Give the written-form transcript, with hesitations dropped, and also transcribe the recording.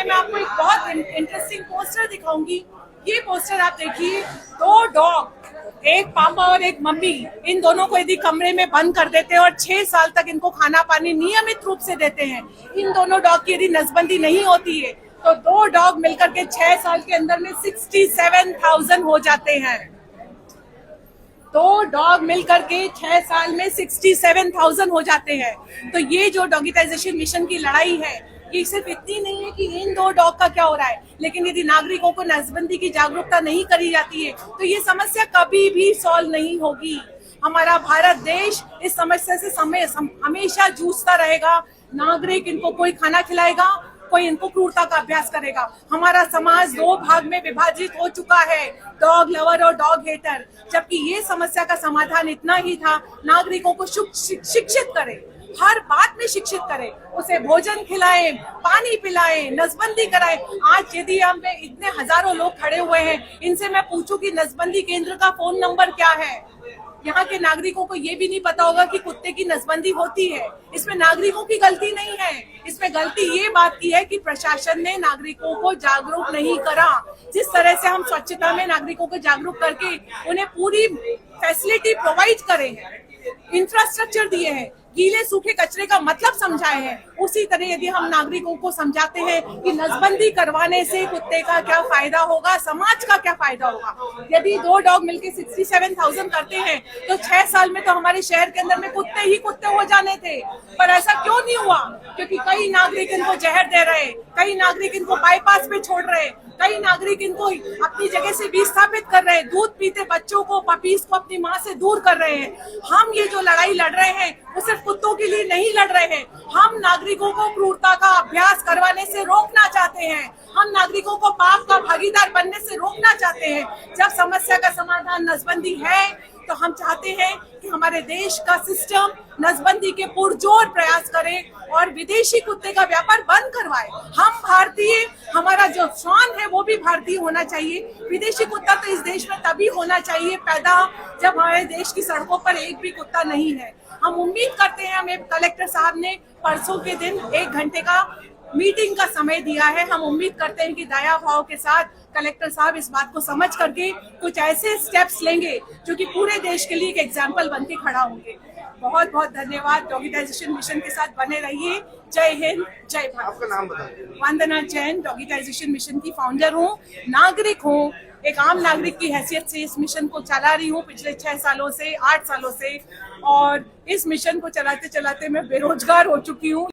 में मैं आपको एक बहुत इंटरेस्टिंग पोस्टर दिखाऊंगी। ये पोस्टर आप देखिए, 2 डॉग, एक पापा और एक मम्मी, इन दोनों को यदि कमरे में बंद कर देते हैं और 6 साल तक इनको खाना पानी नियमित रूप से देते हैं, इन दोनों डॉग की यदि नसबंदी नहीं होती है तो 2 डॉग मिलकर के 6 साल के अंदर में 67,000 हो जाते हैं। 2 डॉग मिलकर के 6 साल में 67,000 हो जाते हैं। तो ये जो डॉगिटाइजेशन मिशन की लड़ाई है, ये सिर्फ इतनी नहीं है कि इन 2 डॉग का क्या हो रहा है, लेकिन यदि नागरिकों को नसबंदी की जागरूकता नहीं करी जाती है तो ये समस्या कभी भी सॉल्व नहीं होगी। हमारा भारत देश इस समस्या से हमेशा जूझता रहेगा। नागरिक इनको कोई खाना खिलाएगा, कोई इनको क्रूरता का अभ्यास करेगा। हमारा समाज 2 भाग में विभाजित हो चुका है, डॉग लवर और डॉग हेटर। जबकि ये समस्या का समाधान इतना ही था, नागरिकों को शिक्षित करें, हर बात में शिक्षित करें, उसे भोजन खिलाएं, पानी पिलाएं, नसबंदी कराएं। आज यदि हम पे इतने हजारों लोग खड़े हुए हैं, इनसे मैं पूछूं कि नसबंदी केंद्र का फोन नंबर क्या है, यहाँ के नागरिकों को ये भी नहीं पता होगा कि कुत्ते की नसबंदी होती है। इसमें नागरिकों की गलती नहीं है, इसमें गलती ये बात की है कि प्रशासन ने नागरिकों को जागरूक नहीं करा। जिस तरह से हम स्वच्छता में नागरिकों को जागरूक करके उन्हें पूरी फैसिलिटी प्रोवाइड करे हैं, इंफ्रास्ट्रक्चर दिए हैं, गीले सूखे कचरे का मतलब समझाए हैं, उसी तरह यदि हम नागरिकों को समझाते हैं कि नसबंदी करवाने से कुत्ते का क्या फायदा होगा, समाज का क्या फायदा होगा। यदि 2 डॉग मिलके 67,000 करते हैं तो 6 साल में तो हमारे शहर के अंदर में कुत्ते ही कुत्ते हो जाने थे। पर ऐसा क्यों नहीं हुआ? क्योंकि कई नागरिक इनको जहर दे रहे, कई नागरिक इनको बाईपास पे छोड़ रहे, कई नागरिक इनको अपनी जगह से विस्थापित कर रहे हैं, दूध पीते बच्चों को, पपीज को अपनी माँ से दूर कर रहे हैं। हम ये जो लड़ाई लड़ रहे हैं वो सिर्फ कुत्तों के लिए नहीं लड़ रहे हैं, हम नागरिकों को क्रूरता का अभ्यास करवाने से रोकना चाहते हैं, हम नागरिकों को पाप का भागीदार बनने से रोकना चाहते हैं। जब समस्या का समाधान नसबंदी है तो हम चाहते हैं कि हमारे देश का सिस्टम नसबंदी के पुरजोर प्रयास करे और विदेशी कुत्ते का व्यापार बंद करवाए। हम भारतीय, हमारा जो शान है वो भी भारतीय होना चाहिए। विदेशी कुत्ता तो इस देश में तभी होना चाहिए पैदा जब हमारे देश की सड़कों पर एक भी कुत्ता नहीं है। हम उम्मीद करते हैं, हमें कलेक्टर साहब ने परसों के दिन 1 घंटे का मीटिंग का समय दिया है। हम उम्मीद करते हैं कि दया भाव के साथ कलेक्टर साहब इस बात को समझ करके कुछ ऐसे स्टेप्स लेंगे जो कि पूरे देश के लिए एक एग्जाम्पल बन के खड़ा होंगे। बहुत बहुत धन्यवाद। डॉगिटाइजेशन मिशन के साथ बने रहिए। जय हिंद, जय भारत। आपका नाम बताइए। वंदना जैन, डॉगिटाइजेशन मिशन की फाउंडर हूँ, नागरिक हूँ, एक आम नागरिक की हैसियत से इस मिशन को चला रही हूँ पिछले 6 सालों से, 8 सालों से। और इस मिशन को चलाते चलाते मैं बेरोजगार हो चुकी हूँ।